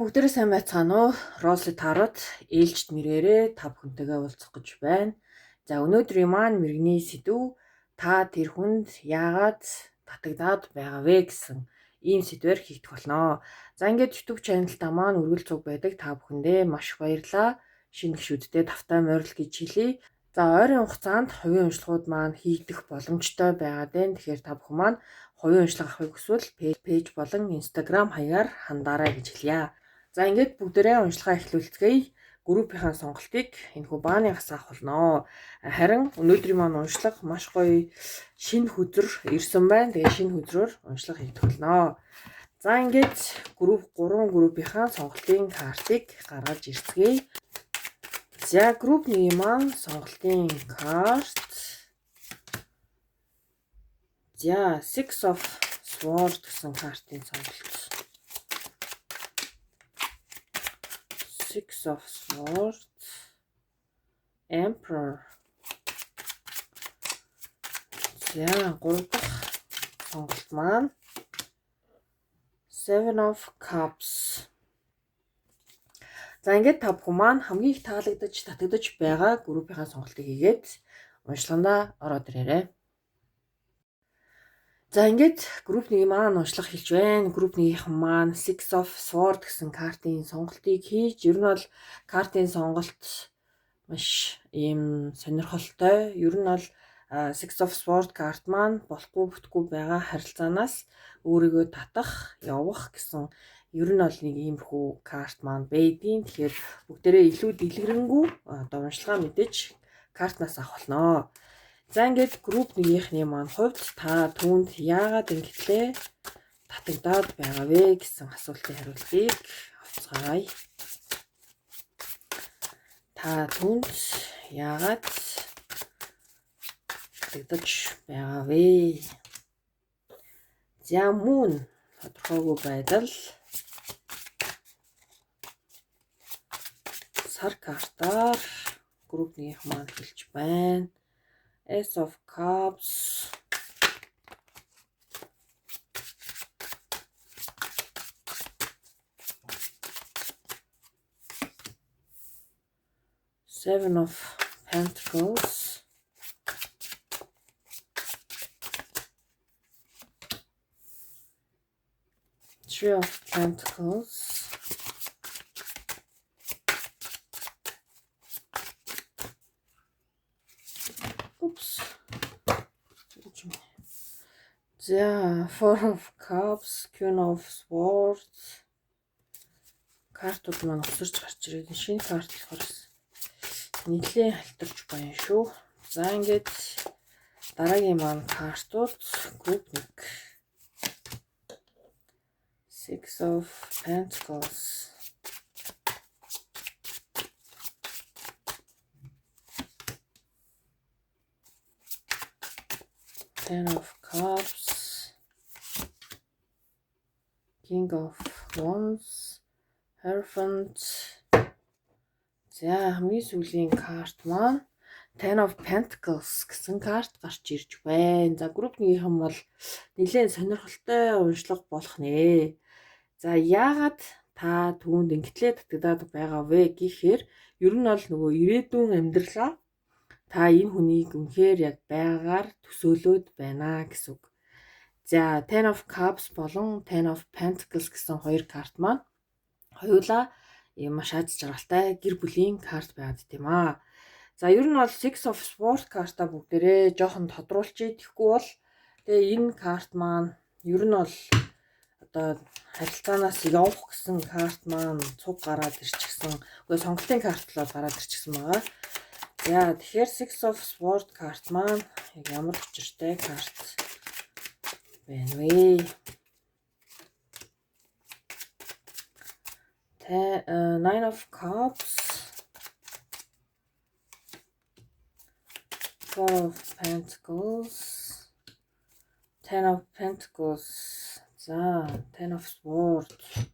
Бүгдээрээ сайн байцгаана уу? Росли Тарот ээлжид мэрээрээ та бүхэнтэйгээ уулзах гэж байна. За өнөөдрийн маань мэрэгний сэдв та тэр хүнд яагаад татагдаад байгаа вэ гэсэн ийм сэдвээр хийгдэх болно. За ингээд YouTube channel-та маань үргэлж цуг байдаг та бүхэндээ маш их баярлалаа. Шинэ гишүүдтэй тавтай морил гэж хэлье. За ойрын хугацаанд хувийн уншлагууд маань хийгдэх боломжтой байгаад байна. Тэгэхээр та бүхэн маань хувийн уншлага авахыг хүсвэл пэйж болон Instagram хаягаар хандаарай гэж хэлье. За ингээд бүгдээрээ уншлагаа эхлүүлцгээе. Группийнхаа сонголтыг энэхүү бааныгаас авах болно. Харин өнөөдрийн маань уншлага маш гоё шинэ хөзөр ирсэн байна. Тэгээ шинэ хөзрөөр уншлага хийгдэх болно. За ингээд 3 группийнхаа сонголтын картыг гаргаж ирцгээе. За групп 1-ийн маань сонголтын карт. За Six of Swords гэсэн картын сонголт. Six of Swords, Emperor. За 3 дахь сонголт маань Seven of Cups. За ингээд та бүхэн маань хамгийн их татагдаж байгаа группийнхаа сонголтыг хийгээд уншлагандаа ороод ирээрэй. За ингээд групп 1-ийн маань уншлага хэлж байна. Групп 1-ийнхэн маань Six of Swords гэсэн картын сонголтыг хийж, ер нь бол картын сонголт маш ийм сонирхолтой. Ер нь бол Six of Swords карт маань болохгүй бүтггүй байгаа харилцаанаас өөрийгөө татах, явах гэсэн ер нь бол нэг иймэрхүү карт маань байдیں۔ Тэгэхээр бүгдээрээ илүү дэлгэрэнгүй уншлагаа мэдээж картнаас авах болно. За ингээд групп 1-ийнхний маань хувьд та түүнд яагаад ингэтлээ татагдаад байгаа вэ гэсэн асуултын хариултыг авцгаая. Та түүнд яагаад татагдаж байгаа вэ? За мөн тодорхойгүй байдал. Сар картаар групп 1-ийнх маань хэлж байна. Ace of Cups. Seven of Pentacles. Three of Pentacles. За Four of Cups, Queen of Swords. Картууд маань өсөрч гарч ирээд шинэ карт болохоор нэлээд халтарч байна шүү. За ингээд дараагийн маань картууд групп 1. Six of Pentacles. Ten of Cups. King of Wands, Hierophant. За хамгийн сүүлийн карт маань Ten of Pentacles гэсэн карт гарч ирж байна. За групп 1-ийнхэн бол нэлээд сонирхолтой уншлага болох нэ. За яагаад та түүнд ингэтлээ татагдаад байгаа вэ гэхээр ер нь бол нөгөө ирээдүйн амьдралаа та энэ хүнийг үнэхээр яг байгаагаар төсөөлөөд байна гэсэн үг. За Ten of Cups болон Ten of Pentacles гэсэн хоёр карт маань хоёулаа маш аз жаргалтай гэр бүлийн карт байгаад тийм аа. За ер нь бол Six of Swords карта бүгдээрээ жоохон тодруулчих. Тэгэхгүй бол тэгээ энэ карт маань ер нь бол одоо харилцаанаас явах гэсэн карт маань цуг гараад ирчихсэн. Үгүй сонголтын карт л гараад ирчихсэн байгаа. За тэгэхээр Six of Swords карт маань яг ямар учиртай карт байна вэ? Nine of Cups, Four of Pentacles, Ten of Pentacles. За Ten of Swords.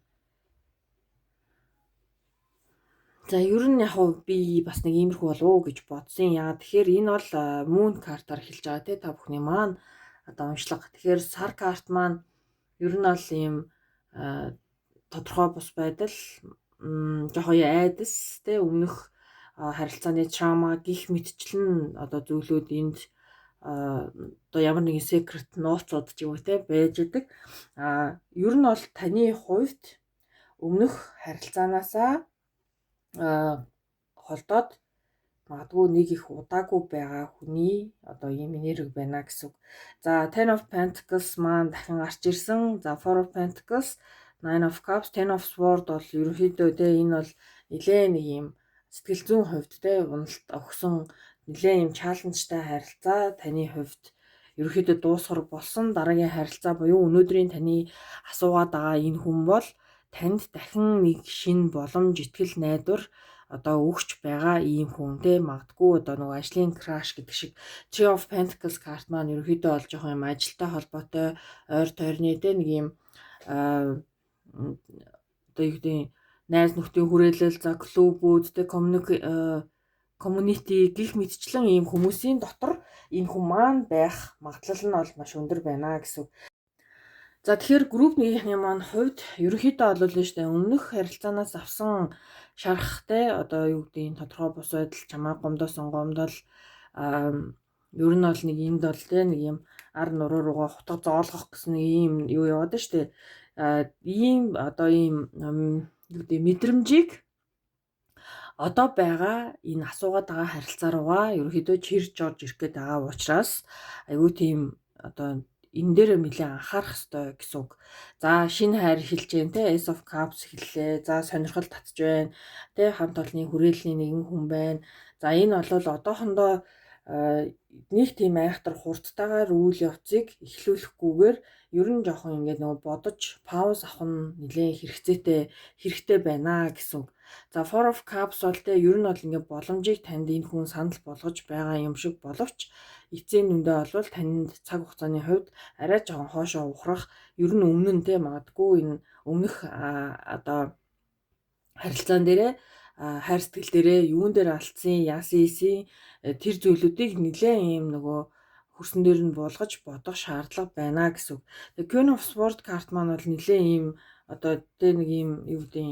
За ер нь яг би бас нэг иймэрхүү болов уу гэж бодсон. Яа тэгэхээр энэ бол Moon картаар хэлж байгаа те та бүхний маань одоо уншлага. Тэгэхээр сар карт маань ер нь бол ийм тодорхой бус байдал жоохон айдас те өмнөх харилцааны трама гих мэтчлэн одоо зүйлүүд энд одоо ямар нэгэн secret нууцуд ч юм уу те байж идэг. Ер нь бол таны хувьд өмнөх харилцаанаасаа холдоод магадгүй нэг их удаагүй байгаа хүний одоо ийм энерги байна гэсэн үг. За Ten of Pentacles маань дахин гарч ирсэн. За Four of Pentacles, Nine of Cups, Ten of Swords бол ерөнхийдөө те энэ бол нэлээд нэг юм сэтгэл зүйн хувьд те уналт өгсөн нэлээд юм чаленжтай харилцаа таны хувьд ерөнхийдөө дуусгар болсон. Дараагийн харилцаа буюу өнөөдрийн таны асуугаад байгаа энэ хүн бол танд дахин нэг шинэ боломж, итгэл найдвар одоо өгч байгаа ийм хүн те магадгүй одоо нөгөө ажлын краш гэдэг шиг Three of Pentacles карт маань ерөнхийдөө бол жоохон юм ажилтай холбоотой ойр тойрны те нэг юм одоо юу гэдэг найз нөхдийн хүрээлэл за клубүүд те community гих мэтчлэн ийм хүмүүсийн дотор энэ хүн маань байх магадлал нь бол маш өндөр байна гэсэн. За тэгэхээр групп нэгний маань хувьд ерөнхийдөө бол нь штэ өмнөх харилцаанаас авсан шарахтай одоо юу гэдэг тодорхой бус байдал чамаа гомдоосон гомдол ер нь бол нэг энд бол те нэг юм ар нуруу руугаа хутга зоолгох гэсэн нэг ийм юу яваад штэ ийм одоо ийм юу гэдэг мэдрэмжийг одоо байгаа энэ асуугаад байгаа харилцаа руугаа ерөнхийдөө чирж орж ирэх гээд байгаа учраас айгүй тийм одоо энэ дээр нэлээд анхаарах хэрэгтэй гэсэн үг. За шинэ хайр эхэлж जैन те Ace of Cups эхэллээ. За сонирхол татж байна. Тэ хамт олонний хүрээллийн нэгэн хүн байна. За энэ бол одоохондоо нэг тийм айхтар хурдтайгаар үйл явцыг эхлүүлэхгүйгээр ер нь жоохон ингээд нөгөө бодож пауз авах нь нэлээд хэрэгтэй байна гэсэн үг. За Four of Cups бол те ер нь бол ингээд боломжийг танд энэ хүн санал болгож байгаа юм шиг боловч эцсийн нүндээ бол танд цаг хугацааны хувьд арай жоохон хоошоо ухрах ер нь өмнө нь те магадгүй энэ өмнөх одоо харилцаан дээрээ хайр сэтгэл дээрээ юун дээр алдсан яасан тэр зүйлүүдийг нэлээд юм нөгөө хөрсөн дээр нь буулгаж бодох шаардлага байна гэсэн үг. The Queen of Swords карт маань бол нэлээд ийм одоо тэ нэг ийм юу гэдэг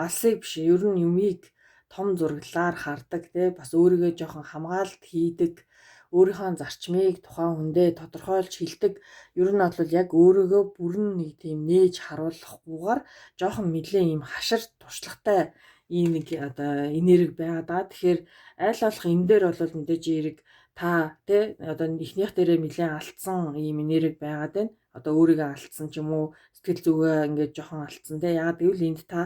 алсыг биш ер нь юмыг том зураглаар хардаг те бас өөрийгөө жоохон хамгаалт хийдэг өөрийнхөө зарчмыг тухайн хүндээ тодорхойлж хэлдэг ер нь бол яг өөрийгөө бүрэн нэг тийм нээж харуулахгүйгээр жоохон нэлээ ийм хашир туршлагатай ийм нэг одоо энерги байгаа даа. Тэгэхээр аль болох энэ дээр бол мэдээж эрэг та те одоо эхнийх дээрээ нэлээ алдсан ийм энерги байгаад байна. Одоо өөрийгөө алдсан ч юм уу сэтгэл зүгээ ингээд жоохон алдсан те яагаад гэвэл энд та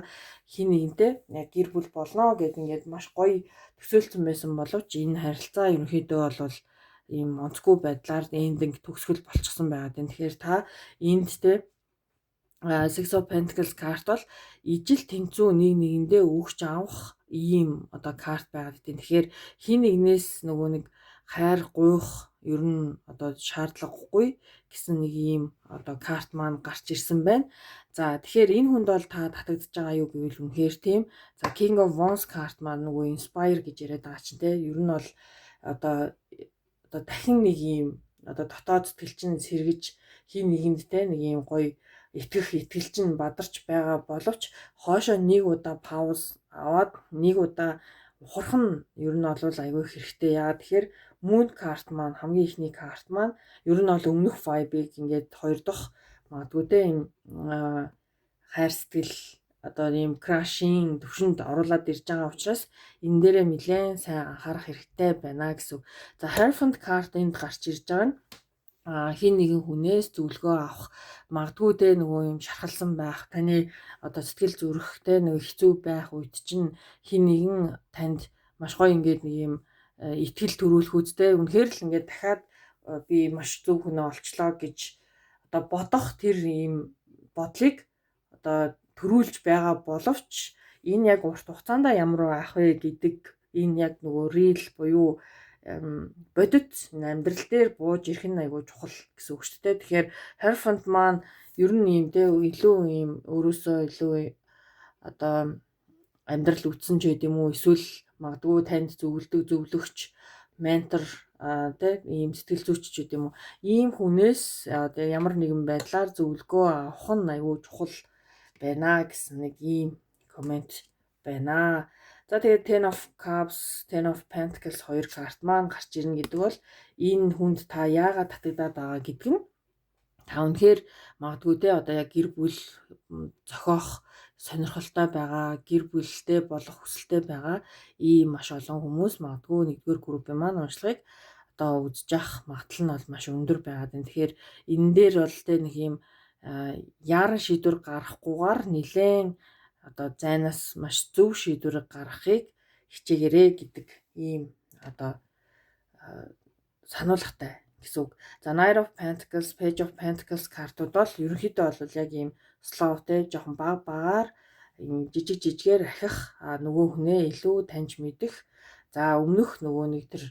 хин нэгнтэй яг гэр бүл болно гэд ингээд маш гоё төсөөлсөн байсан боловч энэ харилцаа ерөнхийдөө бол ийм онцгүй байдлаар эндинг төгсгөл болчихсон байгаад байна. Тэгэхээр та энд те Six of Pentacles карт бол ижил тэнцүү нэг нэгэндээ өгч авах ийм одоо карт байгаад байна. Тэгэхээр хин нэгнээс нөгөө нэг хайр гуйх ер нь одоо шаардлагагүй гэсэн нэг ийм одоо карт маань гарч ирсэн байна. За тэгэхээр энэ хүнд бол та татагдж байгаа юу гэвэл үнэхээр тийм. За King of Wands карт маань нөгөө inspire гэж яриад байгаа чинь те ер нь бол одоо дахин нэг ийм одоо дотоод сэтгэл чинь сэргэж хин нэгэнд те нэг ийм гоё итгэл чинь бадарч байгаа боловч хоошоо нэг удаа пауз аваад нэг удаа ухрах нь ер нь бол айгүй хэрэгтэй. Яа тэгэхээр Moon карт маань хамгийн ихний карт маань ер нь бол өмнөх vibe-ийг ингээд хоёр дахь магадгүй те энэ хайр сэтгэл одоо ийм crashing төвшөнд оруулаад ирж байгаа учраас энэ дээрээ нэлээд сайн анхаарах хэрэгтэй байна гэсэн. За Hierophant карт энд гарч ирж байгаа нь хин нэгэн хүнээс зөвлөгөө авах магадгүй те нөгөө юм шархалсан байх таны одоо сэтгэл зүрэхтэй нөгөө хэцүү байх үед чинь хин нэгэн танд маш гоё ингээд нэг юм итгэл төрүүлэх үедээ үнэхээр л ингээд дахиад би маш зөв хүн олчлоо гэж одоо бодох тэр ийм бодлыг одоо төрүүлж байгаа боловч энэ яг урт хугацаанд ямар байх вэ гэдэг энэ яг нөгөө real буюу бодит амьдрал дээр бууж ирэх нь айгүй чухал гэсэн үг шүү дээ. Тэгэхээр Hierophant маань ер нь ийм те илүү ийм өөрөөсөө илүү одоо амьдрал үтсэн ч гэдэм үү эсвэл магадгүй танд зөвлөгч ментор тэ ийм сэтгэл зүйч ч гэдэм үү. Ийм хүнээс тэгээ ямар нэгэн байдлаар зөвлөгөө авах нь аюу чухал байна гэсэн нэг ийм комент байна. За тэгээд Ten of Cups, Ten of Pentacles хоёр карт маань гарч ирнэ гэдэг бол энэ хүнд та яагаад татагдаад байгаа гэдэг нь та үнэхээр магадгүй те одоо яг гэр бүл зохиох сонирхолтой байгаа, гэр бүлтэй болох хүсэлтэй байгаа ийм маш олон хүмүүс магадгүй нэгдүгээр группийн маань уншлагыг одоо үзэж авах магадлал нь бол маш өндөр байгаад байна. Тэгэхээр энэ дээр бол те нэг ийм яаран шийдвэр гаргахгүйгээр нэлээд одоо зайнаас маш зөв шийдвэр гаргахыг хичээгээрэй гэдэг ийм одоо сануулгатай гэсэн үг. За Knight of Pentacles, Page of Pentacles картууд бол ерөнхийдөө бол яг ийм slow те жоохон багаар жижиг жижигээр ахих нөгөө хүнээ илүү таньж мэдэх. За өмнөх нөгөө нэг тэр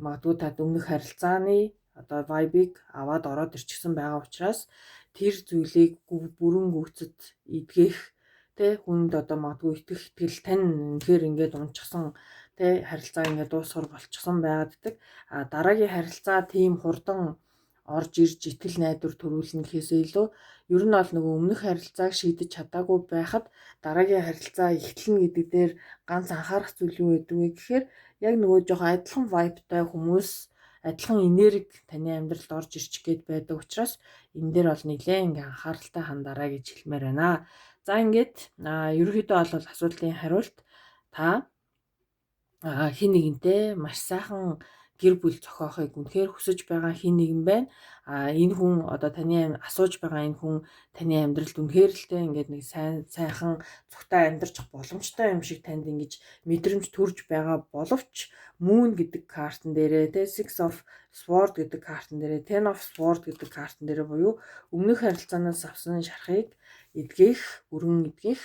магадгүй та өмнөх харилцааны одоо vibe-ыг аваад ороод ирчихсэн байгаа учраас тэр зүйлийг бүрэн гүйцэд эдгэх тэ хүнд одоо магадгүй итгэл тань үнэхээр ингээд унчихсан тэ харилцаа ингээд дуусгар болчихсон байгааддаг. Дараагийн харилцаа тийм хурдан орж ирж итгэл найдвар төрүүлнэ гэхээсээ илүү ер нь бол нөгөө өмнөх харилцааг шийдэж чадаагүй байхад дараагийн харилцаа эхлэнэ гэдэг дээр ганц анхаарах зүйл юу гэдэг вэ гэхээр яг нөгөө жоохон адилхан vibeтай хүмүүс адилхан энерги таны амьдралд орж ирчих гээд байдаг учраас энэ дээр бол нэлээд ингээ анхааралтай хандараа гэж хэлмээр байна. За ингээд ерөнхийдөө бол асуултын хариулт та хин нэгэнтэй маш сайхан гэр бүл зохиохыг үнэхээр хүсэж байгаа хин нэгэн байна. Энэ хүн одоо таны асууж байгаа энэ хүн таны амьдралд үнэхээр л тэ ингээд нэг сайхан цогтой амьдарч боломжтой юм шиг танд ингэж мэдрэмж төрж байгаа боловч Moon гэдэг картан дээрээ тэ Six of Swords гэдэг картан дээрээ Ten of Swords гэдэг картан дээрээ буюу өмнөх харилцаанаас авсан шархыг эдгэх, өргөн эдгэх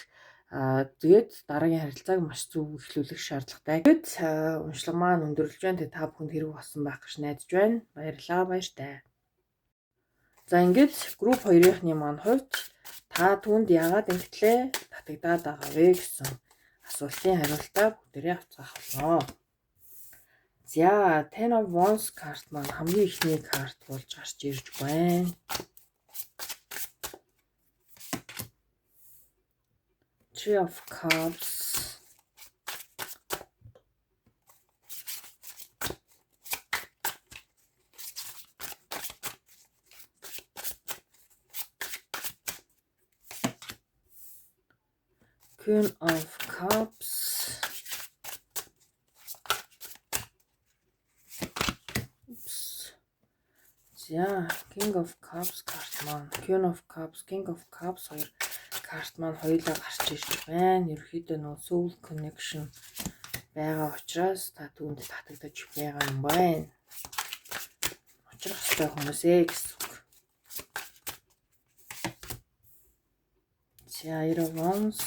тэгээд дараагийн харилцааг маш зөв эхлүүлэх шаардлагатай. Тэгэд уншлага маань өндөрлөж байна. Тэ та бүхэнд хэрэг болсон байх гэж найдаж байна. Баярлалаа, баяртай. За ингээд групп 2-ны маань хувьд та түүнд яагаад ингэтлээ татагдаад байгаа вэ гэсэн асуултын хариултаа бүгдээрээ авцгаах болно. За Ten of Wands карт маань хамгийн ихний карт болж гарч ирж байна. Three of Cups, Queen of Cups, за King of Cups карт маань Queen of Cups, King of Cups хоёр карт маань хоёулаа гарч ирж байна. Ерөнхийдөө нөө soul connection байгаа учраас та түүнд татагдаж байгаа юм байна. Учрах ёстой хүмүүсээ гэсэн үг. За Eight of Wands,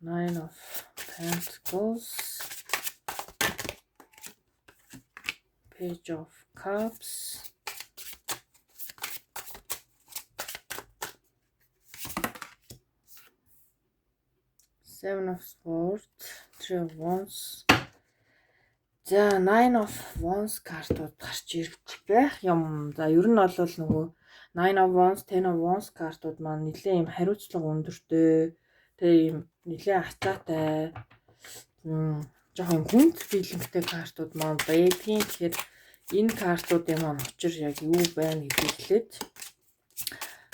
Nine of Pentacles, Page of Cups, Seven of Swords, Three of Wands. За Nine of Wands картууд гарч ирж байх юм. За ер нь бол нөгөө Nine of Wands, Ten of Wands картууд маань нэлээд юм хариуцлага өндөртэй, тэгээ юм нэлээд ацаатай, жоохон хүнд филингтэй картууд маань байдгийн. Тэгэхээр энэ картуудын маань учир яг юу байна гэдгийг хэлээд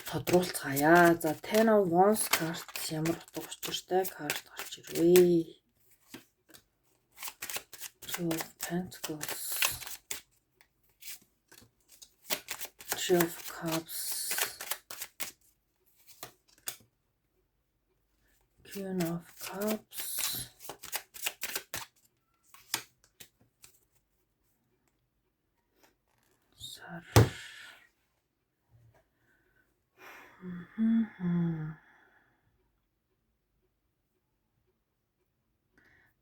тодруулцгаая. За Ten of Wands карт ямар утга учиртай карт гарч ирвэ? Two of Pentacles, Three of Cups, Queen of Cups,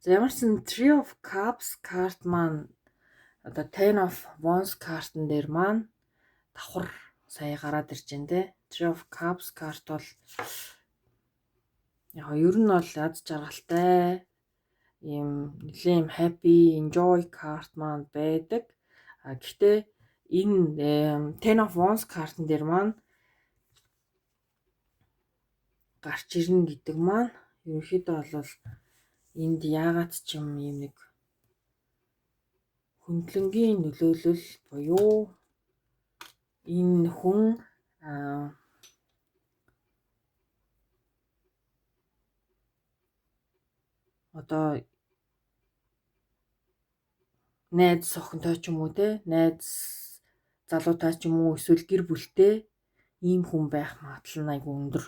За ямарсан Three of Cups карт маань одоо Ten of Wands картн дээр маань давхар сая гараад ирж байна те. Three of Cups карт бол яг ер нь бол яд жаргалтай ийм нэлийн юм happy enjoy карт маань байдаг. Гэхдээ энэ Ten of Wands картын дээр маань гарч ирнэ гэдэг маань ерөнхийдөө бол энд яагаад ч юм нэг хөндлөнгийн нөлөөлөл буюу энэ хүн одоо найз охинтой ч юм уу те найз залуутай ч юм уу эсвэл гэр бүлтэй ийм хүн байх магадлал нь айгүй өндөр.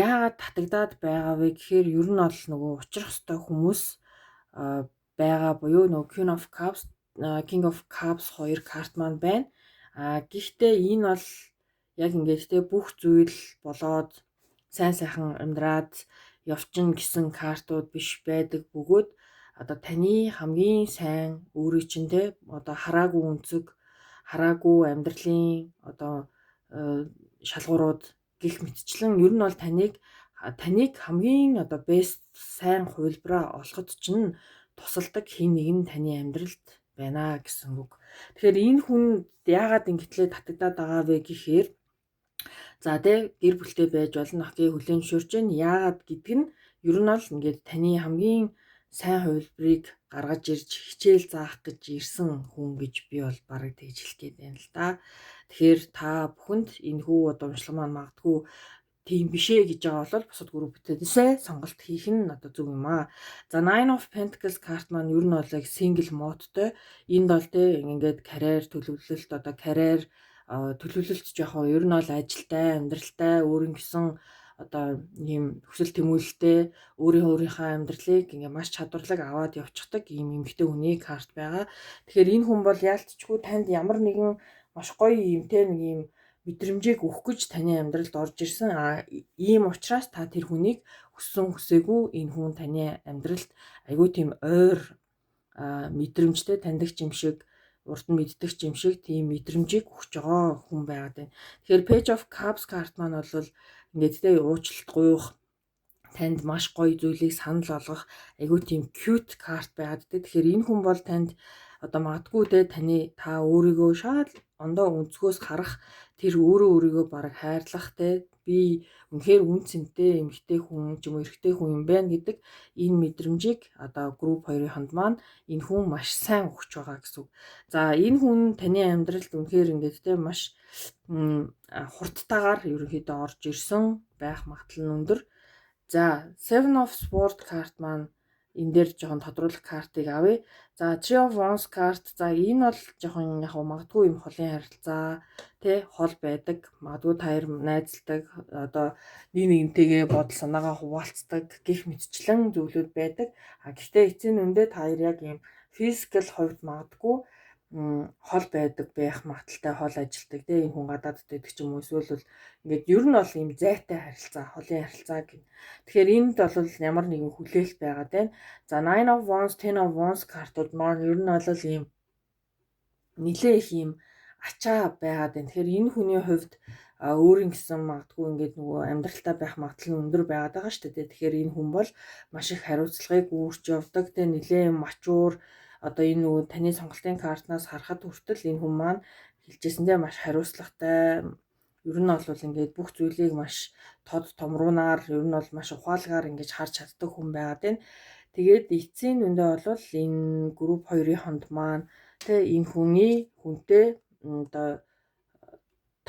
Яагаад татагдаад байгаа вэ гэхээр ер нь бол нөгөө учрах ёстой хүмүүс байгаа буюу нөгөө King of Cups 2 карт маань байна. Гэхдээ энэ бол яг ингээд те бүх зүйл болоод сайн сайхан амьдраад явчин гэсэн картууд биш байдаг бөгөөд одоо таны хамгийн сайн өөрийн чинь те одоо хараагүй өнцөг, хараагүй амьдралын одоо шалгуурууд гих мэтчлэн ер нь бол таныг хамгийн одоо best сайн хувилбараа олоход чинь тусалдаг хин нэг нь таны амьдралд байна гэсэн үг. Тэгэхээр энэ хүн яагаад ингэтлээ татагдаад байгаа вэ гэхээр за тэ гэр бүлтэй байж болно. Окей, хүлээн зөвшөөрч байна. Яагаад гэдг нь ер нь бол ингээд таны хамгийн сайн хувилбарыг гаргаж ирж хичээл заах гэж ирсэн хүн гэж би бол барыг тэгж хэлэх гээд байна л да. Тэгэхээр та бүхэнд энэ хүү одоо уншлага маань магадгүй тийм бишээ гэж байгаа бол бусад групптэйсээ сонголт хийх нь одоо зөв юм аа. За Nine of Pentacles карт маань ер нь бол яг single модтой. Энд бол тэ ингээд карьер төлөвлөлт одоо карьер төлөвлөлт жоох ер нь бол ажилтай, амьдралтай, өөрийн гэсэн одоо ийм хүсэл тэмүүлэлтэй өөрийнхөө амьдралыг ингээ маш чадварлаг аваад явчихдаг ийм эмэгтэй хүний карт байгаа. Тэгэхээр энэ хүн бол яалтчгүй танд ямар нэгэн маш гоё юм те нэг юм мэдрэмжийг өгөх гэж таны амьдралд орж ирсэн. Ийм учраас та тэр хүнийг хүссэн хүсээгүй энэ хүн таны амьдралд айгүй тийм ойр мэдрэмжтэй таньдаг юм шиг урд нь мэддэг юм шиг тийм мэдрэмжийг өгч байгаа хүн байгаад байна. Тэгэхээр Page of Cups карт маань бол ингээд тэ уучлалт гуйх, танд маш гоё зүйлийг санал болгох айгүй тийм cute карт байгаад тэ. Тэгэхээр энэ хүн бол танд одоо магадгүй тэ та өөрийгөө шал ондоо өнцгөөс харах тэр өөрийгөө бараг хайрлах тэ би үнэхээр үн цэнтэй эмэгтэй хүн ч юм уу эрэгтэй хүн юм байна гэдэг энэ мэдрэмжийг одоо групп 2-ын хонд маань энэ хүн маш сайн өгч байгаа гэсэн. За энэ хүн таны амьдралд үнэхээр ингээд тэ маш хурдтайгаар ерөнхийдөө орж ирсэн байх магадлал нь өндөр. За Seven of Swords карт маань энэ дээр жоохон тодруулах картыг авъя. За Three of Wands карт. За энэ бол жоохон яг магадгүй юм холын харилцаа тэ хол байдаг. Магадгүй та хоёр найзалдаг одоо нэгнтэйгээ бодол санаагаа хуваалцдаг гих мэтчлэн зүйлүүд байдаг. Гэхдээ эцсийн үндэ та хоёр яг юм физикал хувьд магадгүй хол байдаг байх магадaltaй хол ажилтдаг тийм энэ хүн гадаадд байдаг ч юм уу эсвэл ингээд ер нь бол ийм зайтай харилцаа холын харилцаа гэх. Тэгэхээр энд бол ямар нэгэн хүлээлт байгаад байна. За Nine of Wands, Ten of Wands картууд маань ер нь бол ийм нэлээ их ийм ачаа байгаад байна. Тэгэхээр энэ хүний хувьд өөрийн гэсэн магадгүй ингээд нөгөө амьдралтай байх магадлал нь өндөр байгаад байгаа шүү дээ. Тэгэхээр энэ хүн бол маш их хариуцлагыг үүрч явдаг тийм нэлээ мачуур одоо энэ нөгөө таны сонголтын картнаас харахад хүртэл энэ хүн маань хэлжсэндээ маш хариуцлагатай. Ер нь бол ингээд бүх зүйлийг маш тод томруунаар ер нь бол маш ухаалгаар ингэж харж чаддаг хүн байгаад байна. Тэгээд эцсийн үндэ бол энэ групп 2-ын хонд маань тэ энэ хүнтэй одоо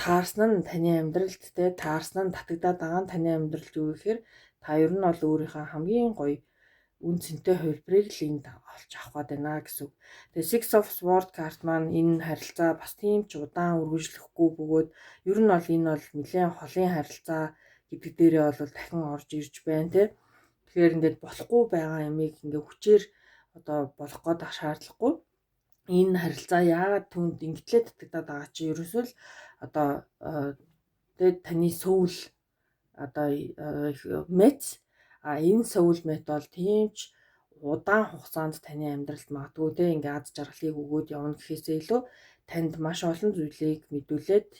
таарсан нь таны амьдралд тэ таарсан нь татагдаад байгаа нь таны амьдралд юу гэхээр та ер нь бол өөрийнхөө хамгийн гоё үн цэнтэй хувилбарыг л энд олж авах гээд байна гэсэн. Тэгээ Six of Swords карт маань энэ харилцаа бас тийм ч удаан үргэлжлэхгүй бөгөөд ер нь бол энэ бол нэлээд холын харилцаа гэдэг дээрээ бол дахин орж ирж байна тий. Тэгэхээр ингээд болохгүй байгаа ямиг ингээд хүчээр одоо болох гээд шаардлагагүй. Энэ харилцаа яагаад түнд ингэтлээ татагдаад байгаа чи ерөөсөө л одоо тэгээд таны сөүл одоо мэт энэ soulmate бол тиймч удаан хугацаанд таны амьдралд магадгүй те ингээ аз жаргалыг өгөөд явна гэхээсээ илүү танд маш олон зүйлийг мэдүүлээд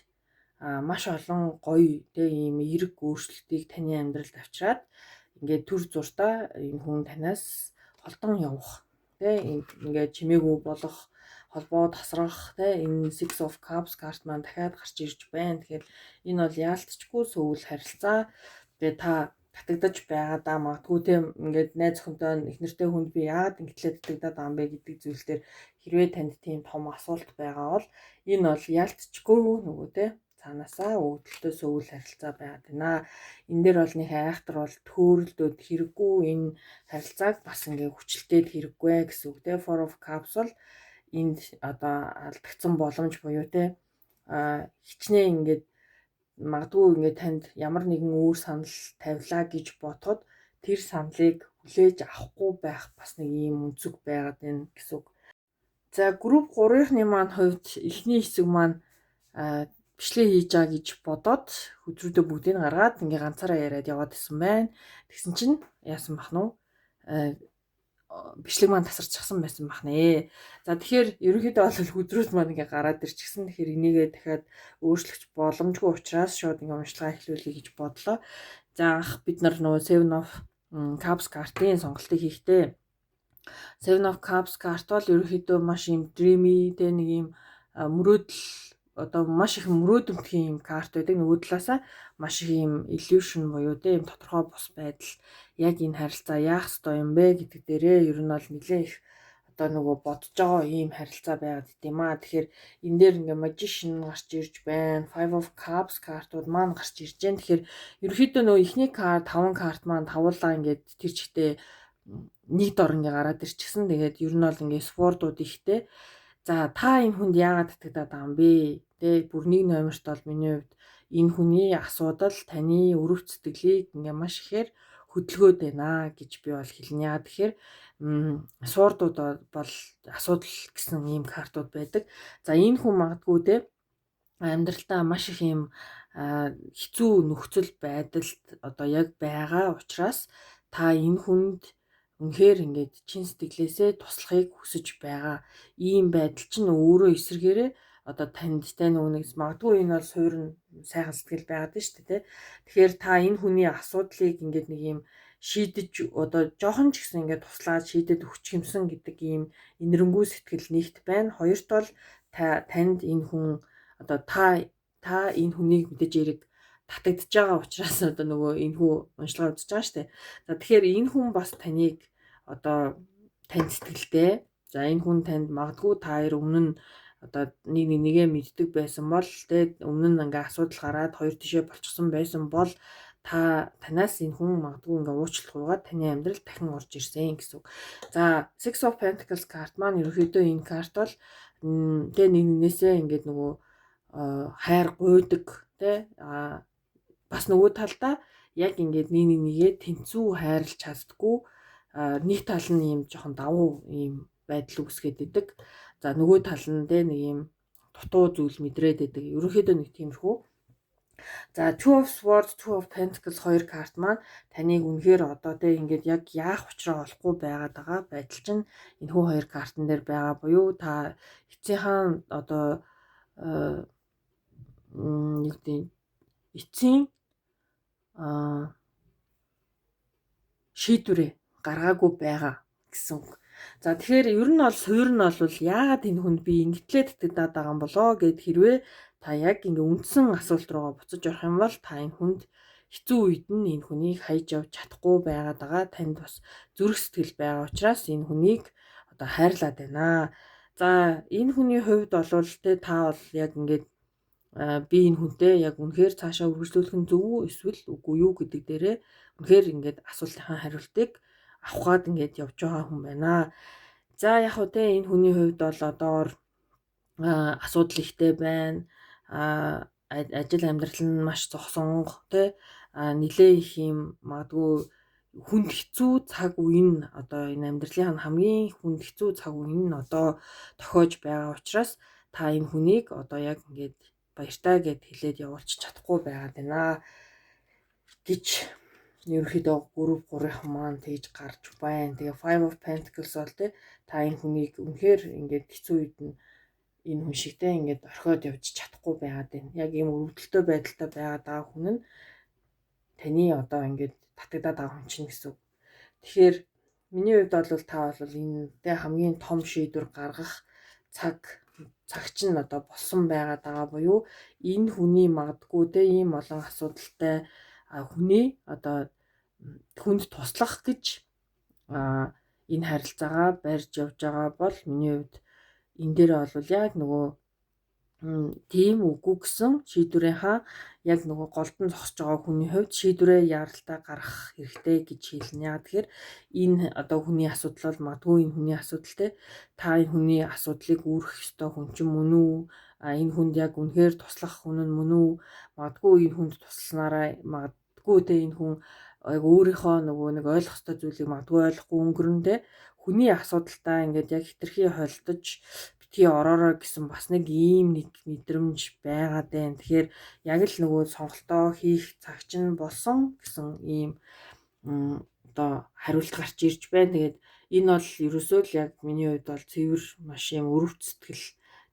маш олон гоё тэ ийм эерэг өөрчлөлтийг таны амьдралд авчираад ингээд төр зуртаа энэ хүн танаас холдон явах тэ ингээд чимээгүй болох холбоо тасрах тэ энэ Six of Cups карт маань дахиад гарч ирж байна. Тэгэхээр энэ бол яалтчгүй сүүл харилцаа. Тэгээ та татагдаж байгаадаа магадгүй те ингээд найз охинтой эхнэртэй хүнд би яагаад ингэтлээ татагдаад байгаа юм бэ гэдэг зүйл дээр хэрвээ танд тийм том асуулт байгаа бол энэ бол яалтчгүй нөгөө те цаанаасаа өвдөлтөө сүүл харилцаа байгаад байна. Энэ дээр бол нэг айхтар бол төөрөлдөөд хэрэггүй энэ харилцааг бас ингээ хүчлээд хэрэггүй гэсэн үг те. Four of Cups бол энд одоо алдагдсан боломж буюу те хичнээн ингээд магадгүй ингээд танд ямар нэгэн өөр санал тавилаа гэж бодоход тэр саналыг хүлээж авахгүй байх бас нэг ийм үнцэг байгаад байна гэсэн үг. За групп 3-ны маань хувьд эхний хэсэг маань бичлэг хийж байгаа гэж бодоод өдрүүдөө бүгдийг гаргаад ингээ ганцаараа яриад яваад исэн байна. Тэгсэн чинь яасан бах нь бичлэг маань тасарчихсан байсан бах нэ. За тэгэхээр ерөнхийдөө бол өдрүүд маань ингээ гараад ирчихсэн. Тэгэхээр энийгээ дахиад өөрчлөх боломжгүй учраас шууд ингээ уншлагаа эхлүүлэе гэж бодлоо. За анх бид нар нөгөө Seven of Cups картын сонголтыг хийхдээ Seven of Cups карт бол ерөнхийдөө маш юм dreamy тэ нэг юм мөрөөдөл одоо маш их мөрөөдөлтийн юм карт байдаг. Нөгөө талаасаа маш их юм illusion буюу тэ юм тодорхой бус байдал яг энэ харилцаа яах ёстой юм бэ гэдэг дээрээ ер нь бол нэлээд их одоо нөгөө бодож байгаа ийм харилцаа байгаад идэм аа. Тэгэхээр энэ дээр ингээ magician гарч ирж байна. Five of Cups картууд маань гарч ирж байна. Тэгэхээр ерөнхийдөө нөгөө ихний карт 5 карт маань тавуулаа ингээд тэр чигтээ нэг дор ингээ гараад ирчихсэн. Тэгээд ер нь бол ингээ спордууд ихтэй. За та энэ хүнд яагаад татагдаад байгаа юм бэ? Тэ бүр нэг номерт бол миний хувьд энэ хүний асуудал таны өрөв сэтгэлийг ингээ маш ихээр хөдөлгөөд байна гэж би бол хэлнэ. Яа тэгэхээр суурдууд бол асуудал гэсэн ийм картууд байдаг. За энэ хүн магадгүй те амьдралдаа маш их юм хэцүү нөхцөл байдалд одоо яг байгаа учраас та энэ хүнд үнэхээр ингээд чин сэтгэлээсээ туслахыг хүсэж байгаа. Ийм байдал чинь өөрөө эсрэгээрээ одоо танд тэ нэг магадгүй энэ бол суурин сайхан сэтгэл байгаад байна шүү дээ. Тэгэхээр та энэ хүний асуудлыг ингээд нэг юм шийдэж одоо жоохон ч гэсэн ингээд туслаад шийдэд өгч юмсан гэдэг ийм инэрэнгүй сэтгэл нэгт байна. Хоёрт бол танд энэ хүн одоо та энэ хүнийг мэдээж эрэг татагдж байгаа учраас одоо нөгөө энэ хүн уншлагаа үзэж байгаа шүү дээ. За тэгэхээр энэ хүн бас таныг одоо танд сэтгэлтэй. За энэ хүн танд магадгүй та хоёр өмнө нь одоо нэгээ мэддэг байсан бол тэ өмнө нь ингээ асуудал гараад хоёр тишээ болчихсон байсан бол танаас энэ хүн магадгүй ингээ уучлалт гуйгаад таны амьдрал дахин орж ирсэн гэсэн үг. За Six of Pentacles карт маань ерөнхийдөө энэ карт бол тэ нэгнээсээ ингээд нөгөө хайр гуйдаг тэ бас нөгөө талдаа яг ингээд нэгээ тэнцүү хайрлаж чаддгүй нэг тал нь юм жоохон давуу ийм байдал үүсгээд идэг. За нөгөө тал нь тэ нэг юм дутуу зүйл мэдрээд идэг. Ерөнхийдөө нэг тиймэрхүү. За Two of Swords, Two of Pentacles хоёр карт маань таныг үнэхээр одоо тэ ингээд яг яах учраа олохгүй байгаад байгаа байдал чинь энэхүү хоёр картан дээр байгаа буюу та эцсийнхэн одоо нэг тийм эцсийн шийдвэрээ гаргаагүй байгаа гэсэн үг. За тэгэхээр ер нь бол суур нь бол яагаад энэ хүнд би ингэтлээ татагдаад байгаа юм болоо гэд хэрвээ та яг ингээ үндсэн асуулт руугаа буцаж орох юм бол та энэ хүнд хэцүү үед нь энэ хүнийг хайж явж чадахгүй байгаад байгаа. Танд бас зүрх сэтгэл байгаа учраас энэ хүнийг одоо хайрлаад байна. За энэ хүний хувьд бол та бол яг ингээд би энэ хүнтэй яг үнэхээр цаашаа үргэлжлүүлэх нь зөв үү эсвэл үгүй юу гэдэг дээрээ үнэхээр ингээд асуултынхаа хариултыг авахад ингээд явж байгаа хүн байна. За яг хөө те энэ хүний хувьд бол одоор асуудал ихтэй байна. Ажил амьдрал нь маш зогсонго те нилээ их юм магадгүй хүнд хэцүү цаг үе нь одоо энэ амьдралын хамгийн хүнд хэцүү цаг үе нь одоо тохиож байгаа учраас та энэ хүнийг одоо яг ингээд баяртай гэд хэлээд явуулчих чадахгүй байгаад байна гэж ерөнхийдөө групп 3-ын маань тэгж гарч байна. Тэгээ Five of Pentacles бол та энэ хүнийг үнэхээр ингээд хэцүү үед нь энэ хүн шигтэй ингээд орхиод явж чадахгүй байгаад байна. Яг ийм өвдөлтөй байдалтай байгаад байгаа хүн нь таны одоо ингээд татагдаад байгаа хүн чинь гэсэн үг. Тэгэхээр миний хувьд бол та бол энэтэй хамгийн том шийдвэр гаргах цаг чинь одоо болсон байгаад байгаа буюу энэ хүний магадгүй те ийм олон асуудалтай хүний одоо хүнд туслах гэж энэ харилцаагаа барьж явж байгаа бол миний хувьд энэ дээр бол яг нөгөө тийм үгүй гэсэн шийдвэрийнхаа яг нөгөө голдон зогсож байгаа хүний хувьд шийдвэрээ яаралтай гаргах хэрэгтэй гэж хэлнэ. Яа тэгэхээр энэ одоо хүний асуудал бол магадгүй энэ хүний асуудал те та энэ хүний асуудлыг үүрэх ёстой хүн чинь мөн үү? Энэ хүнд яг үнэхээр туслах хүн нь мөн үү? Магадгүй энэ хүнд тусласнараа магадгүй те энэ хүн яг өөрийнхөө нөгөө нэг ойлгох ёстой зүйлийг магадгүй ойлгохгүй өнгөрнө те хүний асуудалтай ингээд яг хитрхи холдож битгий ороорой гэсэн бас нэг ийм нэг мэдрэмж байгаад байна. Тэгэхээр яг л нөгөө сонголтоо хийх цаг чинь болсон гэсэн ийм одоо хариулт гарч ирж байна. Тэгээд энэ бол ерөөсөө л яг миний хувьд бол цэвэр маш юм өрөвт сэтгэл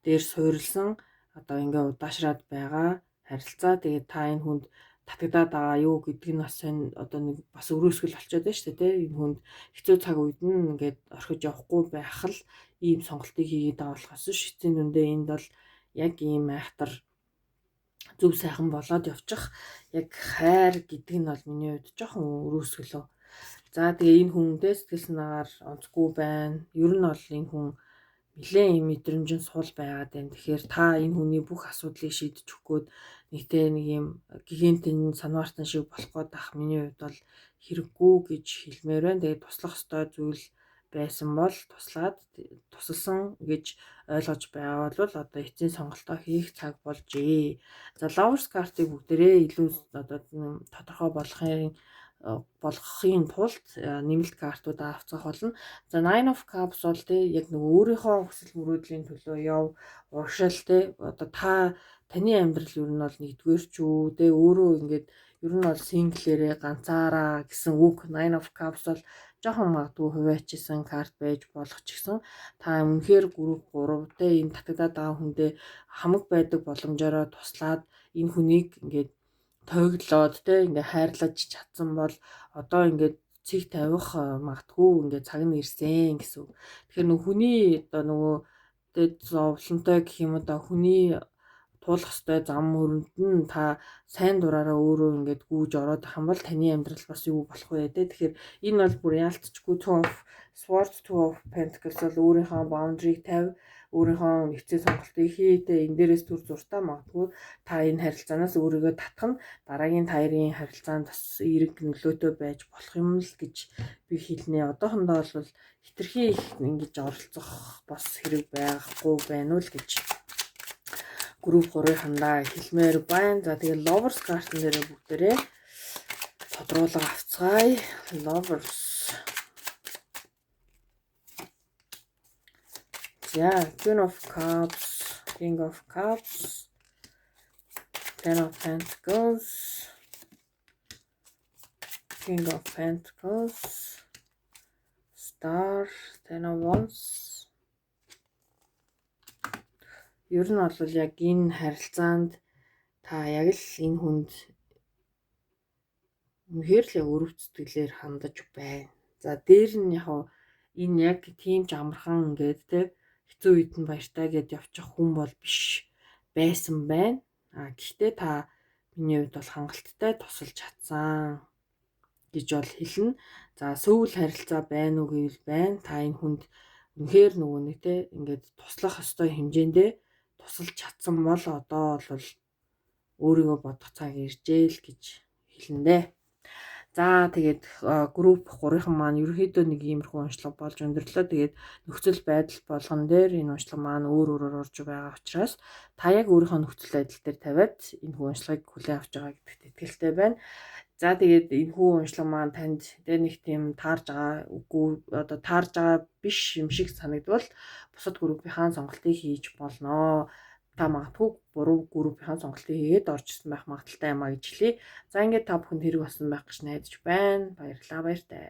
дээр суурилсан одоо ингээ удаашраад байгаа харилцаа. Тэгээд та энэ хүнд татагдаад байгаа юу гэдг нь бас сонь одоо нэг бас өрөөсгөл болчиход байна шүү дээ. Энэ хүнд хэцүү цаг үед нь ингээд орхиж явахгүй байх л ийм сонголтыг хийгээд байгаа болохоос ш эцсийн дүндээ энд бол яг ийм айхтар зөв сайхан болоод явчих яг хайр гэдэг нь бол миний хувьд жоохон өрөөсгөлөө. За тэгээ энэ хүндээ сэтгэл санаагаар онцгүй байна. Ер нь бол энэ хүн нэлээд юм мэдрэмжин сул байгаад байна. Тэгэхээр та энэ хүний бүх асуудлыг шийдэж өгөхөд нэгтэй нэг юм гигантын санвартан шиг болох гээд ах миний хувьд бол хэрэггүй гэж хэлмээр байна. Тэгээд туслах ёстой зүйл байсан бол тусалсан гэж ойлгож байгаа бол одоо эцсийн сонголтоо хийх цаг болжээ. За Lovers card-ыг бүгдээрээ илүү одоо тодорхой болгохын тулд нэмэлт картуудаа авцгах болно. За Nine of Cups бол те яг нөгөө өөрийнхөө хүсэл мөрөөдлийн төлөө яв урагшаал те одоо таны амьдрал ер нь бол нэгдүгээр ч үү те өөрөө ингээд ер нь бол синглэрээ ганцаараа гэсэн үг. Nine of Cups бол жоохон магадгүй хуваачсан карт байж болох ч гэсэн та үнэхээр групп 3 те энэ татагдаад байгаа хүндээ хамаг байдаг боломжоор туслаад энэ хүнийг ингээд тойглоод те ингээ хайрлаж чадсан бол одоо ингээд цэг тавих магадгүй ингээ цаг нь ирсэн гэсэн. Тэгэхээр нөгөө хүний одоо нөгөө зовлонтой гэх юм одоо хүний туулах ёстой зам мөрөнд нь та сайн дураараа өөрөө ингээд гүйж ороод ах юм бол таны амьдрал бас юу болох вэ те. Тэгэхээр энэ бол бүр яалтчгүй Two of Swords, Two of Pentacles бол өөрийнхөө boundary-г тавь, өөрийнхөө нэгцээ сонголтыг хийдэ энэ дээрээс төр зуртаа магадгүй та энэ харилцаанаас өөрийгөө татах нь дараагийн таарын харилцаанд бас эерэг нөлөөтэй байж болох юм л гэж би хэлнэ. Одоохондоо бол хитрхи их ингэж оролцох бас хэрэг байхгүй байна уу л гэж групп 3-ындаа хэлмээр байна. За тэгээ Lovers card-ын дээр бүгдээрээ тодруулга авцгаая. Lovers. За Queen of Cups, King of Cups, Ten of Pentacles, King of Pentacles, Star, Ten of Wands. Ер нь бол яг энэ харилцаанд та яг л энэ хүнд үнэхээр л өрөвт сэтгэлээр хандаж байна. За дээр нь яг энэ яг тийм ч амархан ингээд те хэцүү үед нь баяртай гэд явчих хүн бол биш байсан байна. Гэхдээ та миний хувьд бол хангалттай тусалж чадсан гэж бол хэлнэ. За сүүл харилцаа байна уу гэвэл байна. Та энэ хүнд үнэхээр нөгөө нэг те ингээд туслах ёстой хэмжээндээ тусалж чадсан бол одоо бол өөрийгөө бодох цаг иржээ л гэж хэлнэ. За тэгээд групп 3-ын маань ерөнхийдөө нэг иймэрхүү уншлага болж өндөрлөө. Тэгээд нөхцөл байдал болгон дээр энэ уншлага маань өөрөөр орж байгаа учраас та яг өөрийнхөө нөхцөл байдал дээр тавиад энэ хүн уншлагыг хүлээн авч байгаа гэдэгт итгэлтэй байна. За тэгээд энэ хүн уншлага маань танд нэг тийм таарж байгаа үгүй одоо таарж байгаа биш юм шиг санагдвал бусад группийн сонголтыг хийж болно. Та магадгүй буруу группийн сонголтыг хийгээд оржсэн байх магадaltaй юм а гэж хэлье. За ингээд та бүхэнд хэрэг болсон байх гэж найдаж байна. Баярлалаа, баяртай.